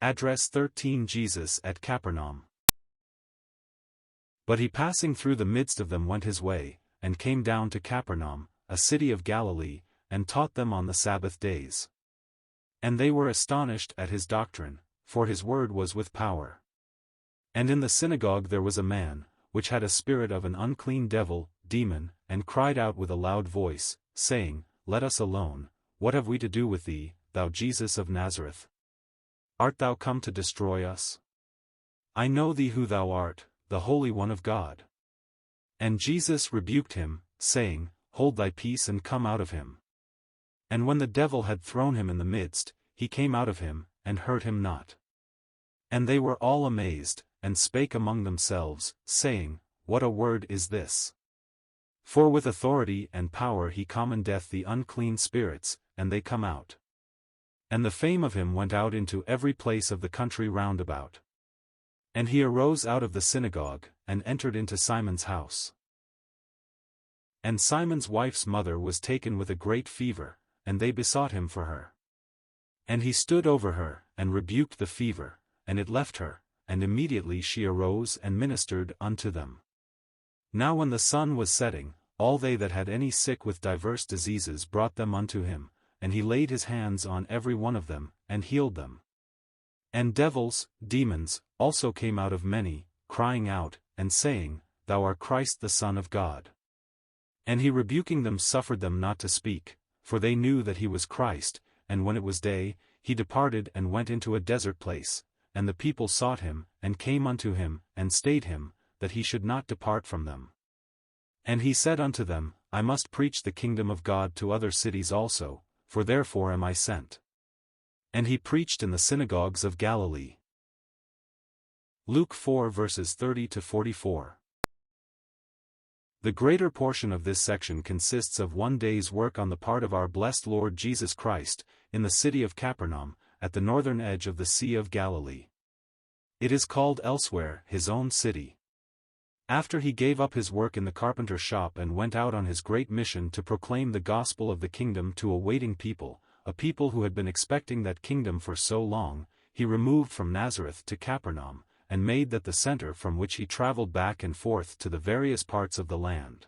Address 13 Jesus at Capernaum. But he passing through the midst of them went his way, and came down to Capernaum, a city of Galilee, and taught them on the Sabbath days. And they were astonished at his doctrine, for his word was with power. And in the synagogue there was a man, which had a spirit of an unclean devil, demon, and cried out with a loud voice, saying, Let us alone, what have we to do with thee, thou Jesus of Nazareth? Art thou come to destroy us? I know thee who thou art, the Holy One of God. And Jesus rebuked him, saying, Hold thy peace and come out of him. And when the devil had thrown him in the midst, he came out of him, and hurt him not. And they were all amazed, and spake among themselves, saying, What a word is this? For with authority and power he commandeth the unclean spirits, and they come out. And the fame of him went out into every place of the country round about. And he arose out of the synagogue, and entered into Simon's house. And Simon's wife's mother was taken with a great fever, and they besought him for her. And he stood over her, and rebuked the fever, and it left her, and immediately she arose and ministered unto them. Now when the sun was setting, all they that had any sick with divers diseases brought them unto him, and he laid his hands on every one of them, and healed them. And devils, demons, also came out of many, crying out, and saying, Thou art Christ the Son of God. And he rebuking them suffered them not to speak, for they knew that he was Christ, and when it was day, he departed and went into a desert place, and the people sought him, and came unto him, and stayed him, that he should not depart from them. And he said unto them, I must preach the kingdom of God to other cities also, for therefore am I sent. And he preached in the synagogues of Galilee. Luke 4 verses 30 to 44. The greater portion of this section consists of one day's work on the part of our blessed Lord Jesus Christ, in the city of Capernaum, at the northern edge of the Sea of Galilee. It is called elsewhere his own city. After he gave up his work in the carpenter shop and went out on his great mission to proclaim the gospel of the kingdom to a waiting people, a people who had been expecting that kingdom for so long, he removed from Nazareth to Capernaum, and made that the center from which he traveled back and forth to the various parts of the land.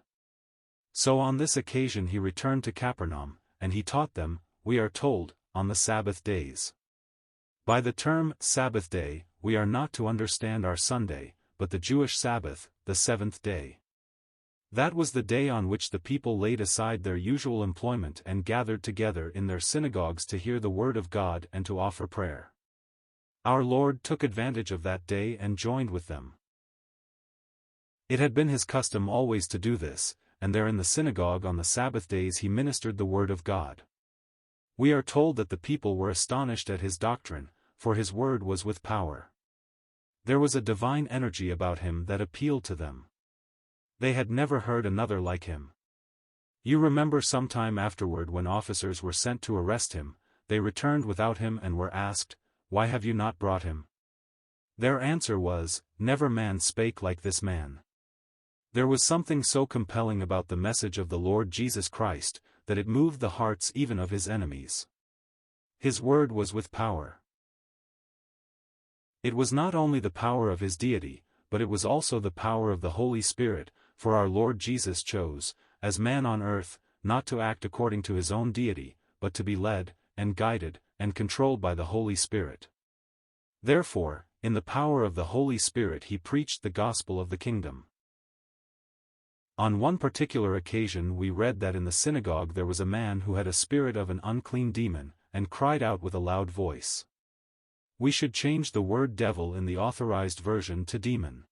So on this occasion he returned to Capernaum, and he taught them, we are told, on the Sabbath days. By the term Sabbath day, we are not to understand our Sunday, but the Jewish Sabbath, the seventh day. That was the day on which the people laid aside their usual employment and gathered together in their synagogues to hear the word of God and to offer prayer. Our Lord took advantage of that day and joined with them. It had been his custom always to do this, and there in the synagogue on the Sabbath days he ministered the word of God. We are told that the people were astonished at his doctrine, for his word was with power. There was a divine energy about him that appealed to them. They had never heard another like him. You remember some time afterward when officers were sent to arrest him, they returned without him and were asked, Why have you not brought him? Their answer was, Never man spake like this man. There was something so compelling about the message of the Lord Jesus Christ, that it moved the hearts even of his enemies. His word was with power. It was not only the power of his deity, but it was also the power of the Holy Spirit, for our Lord Jesus chose, as man on earth, not to act according to his own deity, but to be led, and guided, and controlled by the Holy Spirit. Therefore, in the power of the Holy Spirit he preached the gospel of the kingdom. On one particular occasion we read that in the synagogue there was a man who had a spirit of an unclean demon, and cried out with a loud voice. We should change the word devil in the authorized version to demon.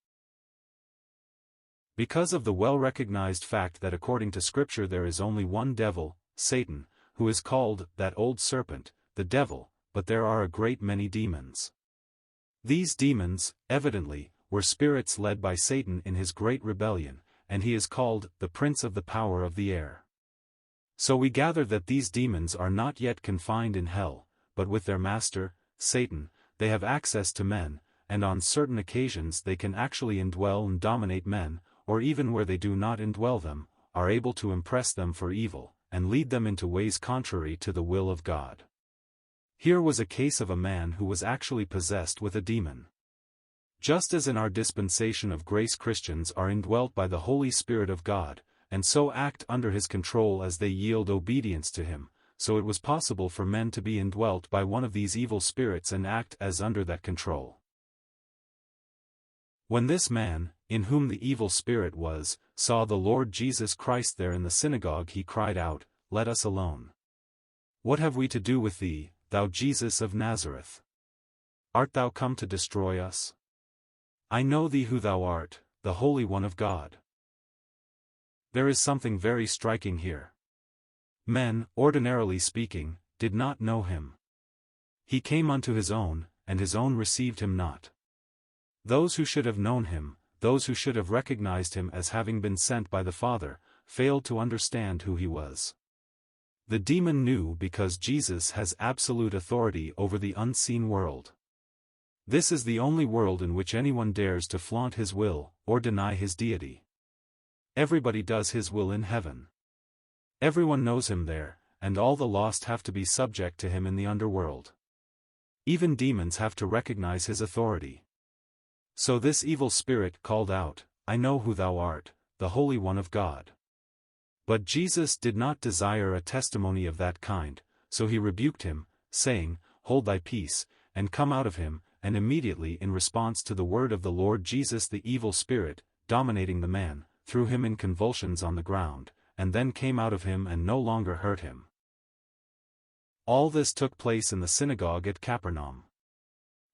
Because of the well-recognized fact that according to Scripture there is only one devil, Satan, who is called that old serpent, the devil, but there are a great many demons. These demons, evidently, were spirits led by Satan in his great rebellion, and he is called the prince of the power of the air. So we gather that these demons are not yet confined in hell, but with their master, Satan, they have access to men, and on certain occasions they can actually indwell and dominate men, or even where they do not indwell them, are able to impress them for evil, and lead them into ways contrary to the will of God. Here was a case of a man who was actually possessed with a demon. Just as in our dispensation of grace Christians are indwelt by the Holy Spirit of God, and so act under His control as they yield obedience to Him, so it was possible for men to be indwelt by one of these evil spirits and act as under that control. When this man, in whom the evil spirit was, saw the Lord Jesus Christ there in the synagogue, he cried out, "Let us alone. What have we to do with thee, thou Jesus of Nazareth? Art thou come to destroy us? I know thee who thou art, the Holy One of God." There is something very striking here. Men, ordinarily speaking, did not know him. He came unto his own, and his own received him not. Those who should have known him, those who should have recognized him as having been sent by the Father, failed to understand who he was. The demon knew because Jesus has absolute authority over the unseen world. This is the only world in which anyone dares to flaunt his will, or deny his deity. Everybody does his will in heaven. Everyone knows him there, and all the lost have to be subject to him in the underworld. Even demons have to recognize his authority. So this evil spirit called out, "I know who thou art, the Holy One of God." But Jesus did not desire a testimony of that kind, so he rebuked him, saying, "Hold thy peace, and come out of him," and immediately in response to the word of the Lord Jesus the evil spirit, dominating the man, threw him in convulsions on the ground, and then came out of him and no longer hurt him. All this took place in the synagogue at Capernaum.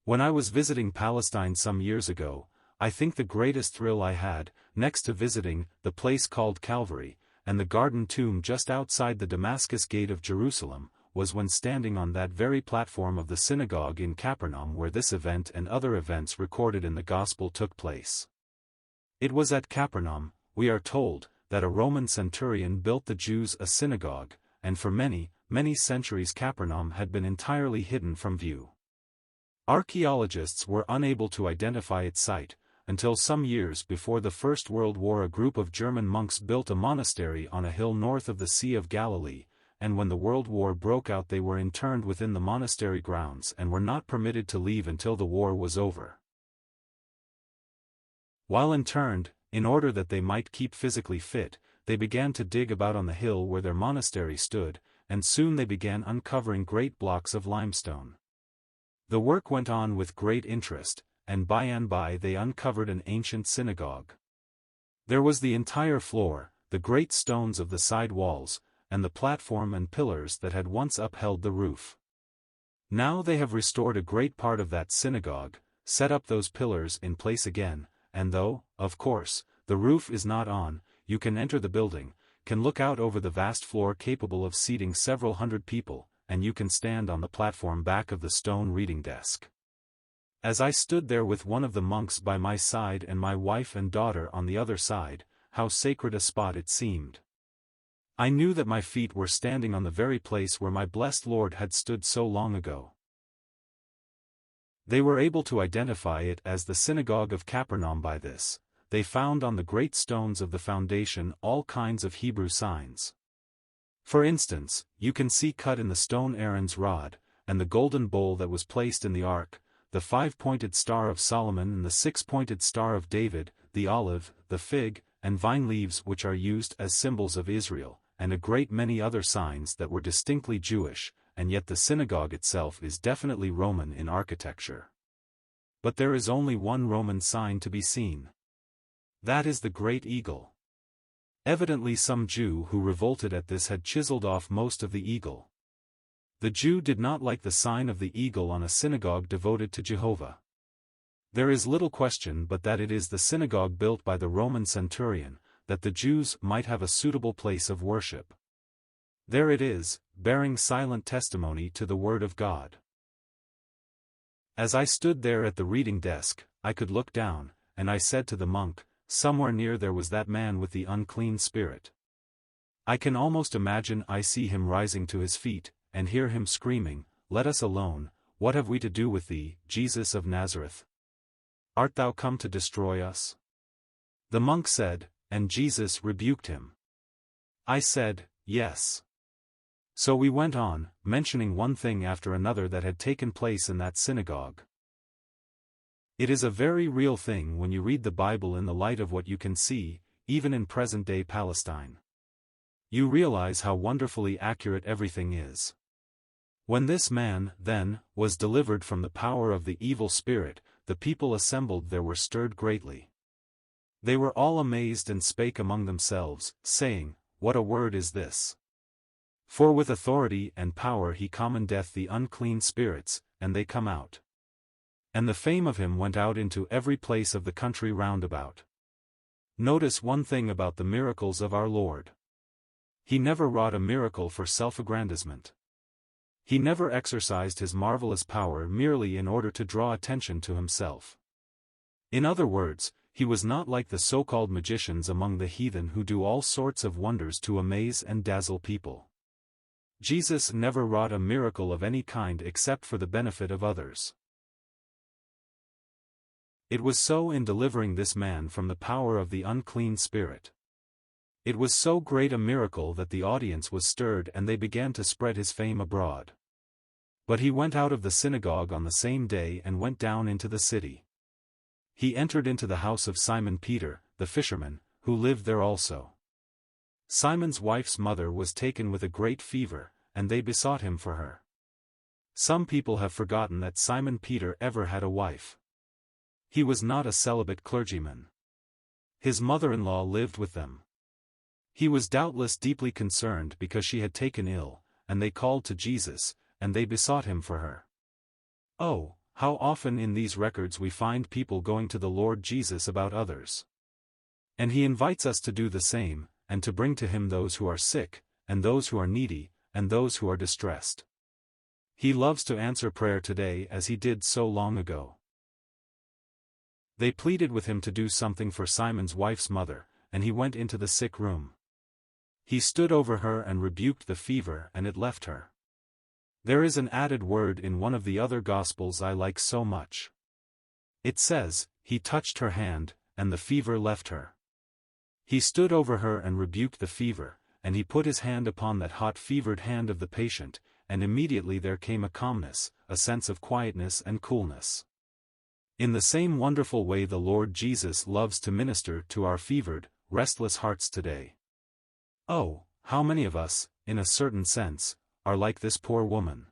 When I was visiting Palestine some years ago, I think the greatest thrill I had, next to visiting the place called Calvary, and the garden tomb just outside the Damascus gate of Jerusalem, was when standing on that very platform of the synagogue in Capernaum where this event and other events recorded in the Gospel took place. It was at Capernaum, we are told, that a Roman centurion built the Jews a synagogue, and for many, many centuries Capernaum had been entirely hidden from view. Archaeologists were unable to identify its site, until some years before the First World War a group of German monks built a monastery on a hill north of the Sea of Galilee, and when the World War broke out they were interned within the monastery grounds and were not permitted to leave until the war was over. While interned, in order that they might keep physically fit, they began to dig about on the hill where their monastery stood, and soon they began uncovering great blocks of limestone. The work went on with great interest, and by they uncovered an ancient synagogue. There was the entire floor, the great stones of the side walls, and the platform and pillars that had once upheld the roof. Now they have restored a great part of that synagogue, set up those pillars in place again, and though, of course, the roof is not on, you can enter the building, can look out over the vast floor capable of seating several hundred people, and you can stand on the platform back of the stone reading desk. As I stood there with one of the monks by my side and my wife and daughter on the other side, how sacred a spot it seemed. I knew that my feet were standing on the very place where my blessed Lord had stood so long ago. They were able to identify it as the synagogue of Capernaum by this. They found on the great stones of the foundation all kinds of Hebrew signs. For instance, you can see cut in the stone Aaron's rod, and the golden bowl that was placed in the ark, the 5-pointed star of Solomon and the 6-pointed star of David, the olive, the fig, and vine leaves which are used as symbols of Israel, and a great many other signs that were distinctly Jewish, and yet the synagogue itself is definitely Roman in architecture. But there is only one Roman sign to be seen. That is the great eagle. Evidently some Jew who revolted at this had chiseled off most of the eagle. The Jew did not like the sign of the eagle on a synagogue devoted to Jehovah. There is little question but that it is the synagogue built by the Roman centurion, that the Jews might have a suitable place of worship. There it is, bearing silent testimony to the Word of God. As I stood there at the reading desk, I could look down, and I said to the monk, somewhere near there was that man with the unclean spirit. I can almost imagine I see him rising to his feet, and hear him screaming, "Let us alone, what have we to do with thee, Jesus of Nazareth? Art thou come to destroy us?" The monk said, and Jesus rebuked him. I said, "Yes. So we went on, mentioning one thing after another that had taken place in that synagogue. It is a very real thing when you read the Bible in the light of what you can see, even in present-day Palestine. You realize how wonderfully accurate everything is. When this man, then, was delivered from the power of the evil spirit, the people assembled there were stirred greatly. They were all amazed and spake among themselves, saying, What a word is this! For with authority and power he commandeth the unclean spirits, and they come out. And the fame of him went out into every place of the country round about. Notice one thing about the miracles of our Lord. He never wrought a miracle for self-aggrandizement. He never exercised his marvelous power merely in order to draw attention to himself. In other words, he was not like the so-called magicians among the heathen who do all sorts of wonders to amaze and dazzle people. Jesus never wrought a miracle of any kind except for the benefit of others. It was so in delivering this man from the power of the unclean spirit. It was so great a miracle that the audience was stirred and they began to spread his fame abroad. But he went out of the synagogue on the same day and went down into the city. He entered into the house of Simon Peter, the fisherman, who lived there also. Simon's wife's mother was taken with a great fever, and they besought him for her. Some people have forgotten that Simon Peter ever had a wife. He was not a celibate clergyman. His mother-in-law lived with them. He was doubtless deeply concerned because she had taken ill, and they called to Jesus, and they besought him for her. Oh, how often in these records we find people going to the Lord Jesus about others. And he invites us to do the same, and to bring to him those who are sick, and those who are needy, and those who are distressed. He loves to answer prayer today as he did so long ago. They pleaded with him to do something for Simon's wife's mother, and he went into the sick room. He stood over her and rebuked the fever, and it left her. There is an added word in one of the other Gospels I like so much. It says, he touched her hand, and the fever left her. He stood over her and rebuked the fever, and he put his hand upon that hot fevered hand of the patient, and immediately there came a calmness, a sense of quietness and coolness. In the same wonderful way the Lord Jesus loves to minister to our fevered, restless hearts today. Oh, how many of us, in a certain sense, are like this poor woman.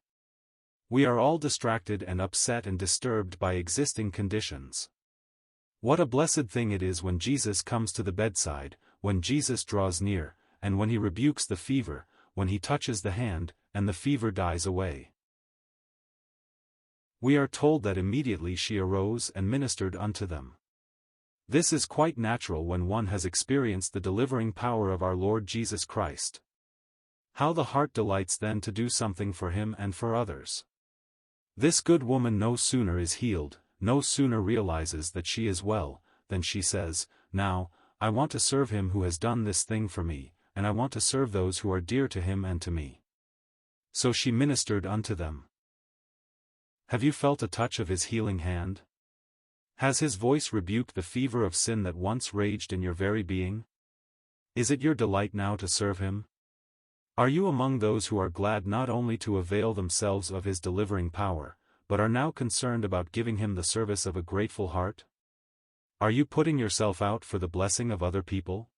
We are all distracted and upset and disturbed by existing conditions. What a blessed thing it is when Jesus comes to the bedside, when Jesus draws near, and when he rebukes the fever, when he touches the hand, and the fever dies away. We are told that immediately she arose and ministered unto them. This is quite natural when one has experienced the delivering power of our Lord Jesus Christ. How the heart delights then to do something for him and for others. This good woman no sooner is healed, no sooner realizes that she is well, than she says, Now, I want to serve him who has done this thing for me, and I want to serve those who are dear to him and to me. So she ministered unto them. Have you felt a touch of his healing hand? Has his voice rebuked the fever of sin that once raged in your very being? Is it your delight now to serve him? Are you among those who are glad not only to avail themselves of his delivering power, but are now concerned about giving him the service of a grateful heart? Are you putting yourself out for the blessing of other people?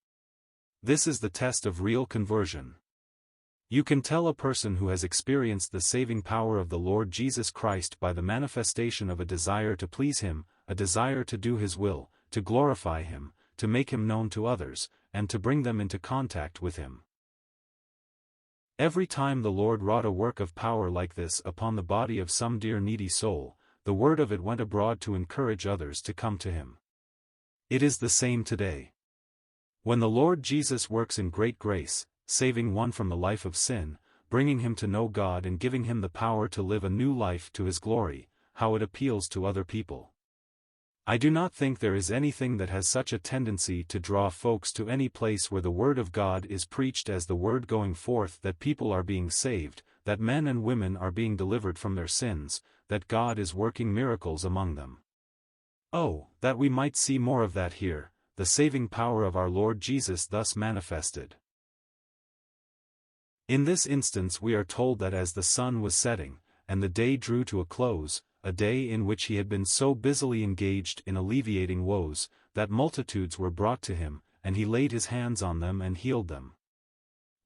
This is the test of real conversion. You can tell a person who has experienced the saving power of the Lord Jesus Christ by the manifestation of a desire to please him, a desire to do his will, to glorify him, to make him known to others, and to bring them into contact with him. Every time the Lord wrought a work of power like this upon the body of some dear needy soul, the word of it went abroad to encourage others to come to him. It is the same today. When the Lord Jesus works in great grace, saving one from the life of sin, bringing him to know God and giving him the power to live a new life to his glory, how it appeals to other people. I do not think there is anything that has such a tendency to draw folks to any place where the Word of God is preached as the word going forth that people are being saved, that men and women are being delivered from their sins, that God is working miracles among them. Oh, that we might see more of that here, the saving power of our Lord Jesus thus manifested. In this instance we are told that as the sun was setting, and the day drew to a close, a day in which he had been so busily engaged in alleviating woes, that multitudes were brought to him, and he laid his hands on them and healed them.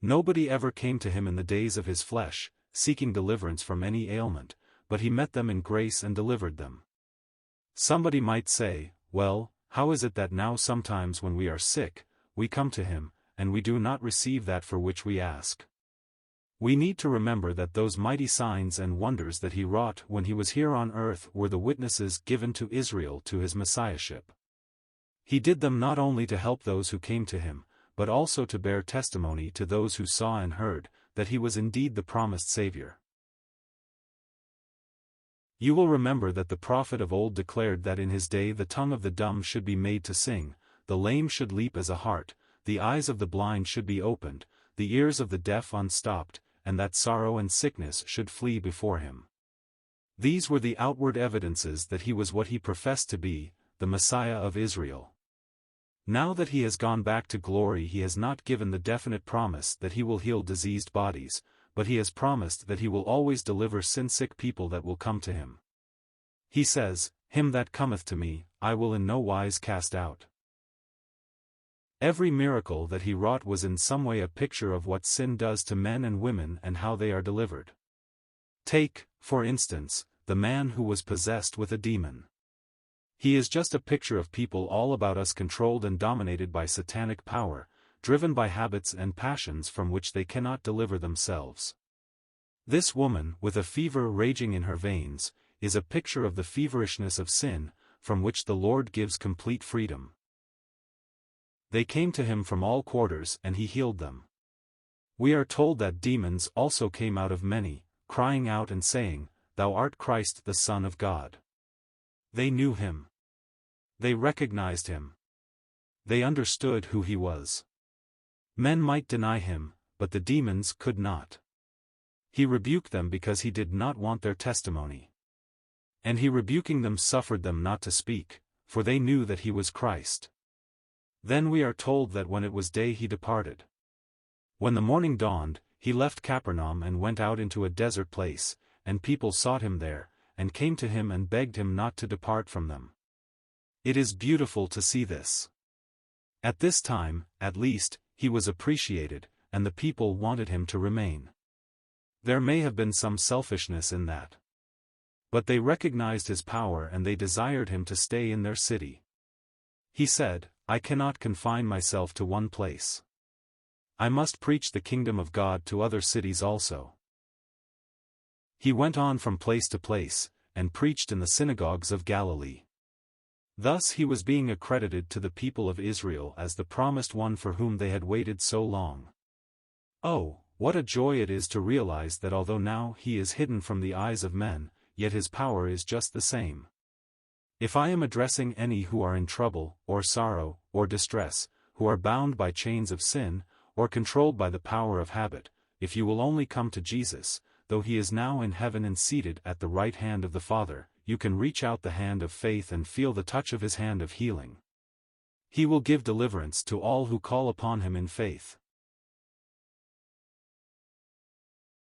Nobody ever came to him in the days of his flesh, seeking deliverance from any ailment, but he met them in grace and delivered them. Somebody might say, well, how is it that now sometimes when we are sick, we come to him, and we do not receive that for which we ask? We need to remember that those mighty signs and wonders that he wrought when he was here on earth were the witnesses given to Israel to his messiahship. He did them not only to help those who came to him, but also to bear testimony to those who saw and heard, that he was indeed the promised Savior. You will remember that the prophet of old declared that in his day the tongue of the dumb should be made to sing, the lame should leap as a hart, the eyes of the blind should be opened, the ears of the deaf unstopped, and that sorrow and sickness should flee before him. These were the outward evidences that he was what he professed to be, the Messiah of Israel. Now that he has gone back to glory, he has not given the definite promise that he will heal diseased bodies, but he has promised that he will always deliver sin-sick people that will come to him. He says, "Him that cometh to me, I will in no wise cast out." Every miracle that he wrought was in some way a picture of what sin does to men and women and how they are delivered. Take, for instance, the man who was possessed with a demon. He is just a picture of people all about us controlled and dominated by satanic power, driven by habits and passions from which they cannot deliver themselves. This woman, with a fever raging in her veins, is a picture of the feverishness of sin, from which the Lord gives complete freedom. They came to him from all quarters and he healed them. We are told that demons also came out of many, crying out and saying, "Thou art Christ the Son of God." They knew him. They recognized him. They understood who he was. Men might deny him, but the demons could not. He rebuked them because he did not want their testimony. And he rebuking them suffered them not to speak, for they knew that he was Christ. Then we are told that when it was day he departed. When the morning dawned, he left Capernaum and went out into a desert place, and people sought him there, and came to him and begged him not to depart from them. It is beautiful to see this. At this time, at least, he was appreciated, and the people wanted him to remain. There may have been some selfishness in that. But they recognized his power and they desired him to stay in their city. He said, "I cannot confine myself to one place. I must preach the kingdom of God to other cities also." He went on from place to place, and preached in the synagogues of Galilee. Thus he was being accredited to the people of Israel as the promised one for whom they had waited so long. Oh, what a joy it is to realize that although now he is hidden from the eyes of men, yet his power is just the same. If I am addressing any who are in trouble, or sorrow, or distress, who are bound by chains of sin, or controlled by the power of habit, if you will only come to Jesus, though he is now in heaven and seated at the right hand of the Father, you can reach out the hand of faith and feel the touch of his hand of healing. He will give deliverance to all who call upon him in faith.